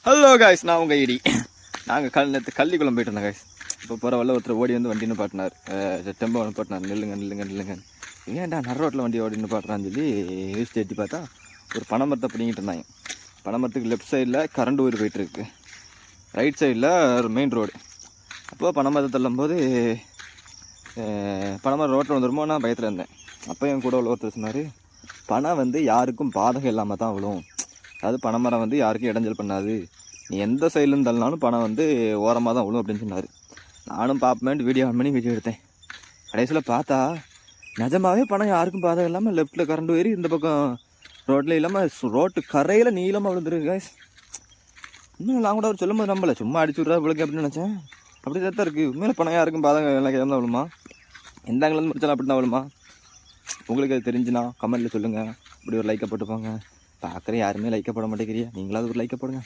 Hello guys, நான் உங்கள் ID. நாங்கள் நேற்று கள்ளிக்குளம் போயிட்டு இருந்தோம் காய்ஸ். இப்போ போகிற வரல ஒருத்தர் ஓடி வந்து வண்டி நிப்பாட்டினார். டெம்போ நிப்பாட்டினார். நில்லுங்க ஏன்டா நடு ரோட்டில் வண்டி ஓடி நிப்பாட்டுறான்னு சொல்லி யூஸ் ஏற்றி பார்த்தா ஒரு பனைமரத்தை பிடிங்கிட்டு இருந்தாங்க. பனைமரத்துக்கு லெஃப்ட் சைடில் கரண்ட் ஊர் போயிட்டுருக்கு, ரைட் சைடில் ஒரு மெயின் ரோடு. அப்போது பனைமரத்தை தள்ளும்போது பனைமரம் ரோட்டில் வந்துடுமோ நான் பயத்தில் இருந்தேன். அப்போ என் கூட உள்ள ஒருத்தர் சொன்னார், பனை வந்து யாருக்கும் பாதகம் இல்லாமல் தான் விழும். அதாவது பனைமரம் வந்து யாருக்கும் இடைஞ்சல் பண்ணாது, நீ எந்த சைட்லேருந்து தள்ளினாலும் பணம் வந்து ஓரமாக தான் விழும் அப்படின்னு சொன்னார். நானும் பார்ப்பேன்ட்டு வீடியோ ஆன் பண்ணி வீடியோ எடுத்தேன். கடைசியில் பார்த்தா நிஜமாகவே பணம் யாருக்கும் பாதகம் இல்லாமல் லெஃப்ட்டில் கரண்ட் ஏறி இந்த பக்கம் ரோட்டில் இல்லாமல் ரோட்டு கரையில் நீளமாக விழுந்துருக்கு காய்ஸ். இன்னும் நான் கூட அவர் சொல்லும் போது நம்பலை, சும்மா அடிச்சு விட்றா விழுக்க அப்படின்னு நினச்சேன். அப்படி தான் இருக்குது. உண்மையில பணம் யாருக்கும் பாதகம் எனக்கு தான் விழுமா, எந்த ஆங்கிலேருந்து முடிச்சாலும் அப்படி தான் விழுமா? உங்களுக்கு அது தெரிஞ்சுனா கமெண்ட்டில் சொல்லுங்கள். இப்படி ஒரு லைக்கை போட்டுப்பாங்க. பார்க்குற யாருமே லைக்கை போட மாட்டேங்கிறியா, நீங்களாவது ஒரு லைக்கை போடுங்க.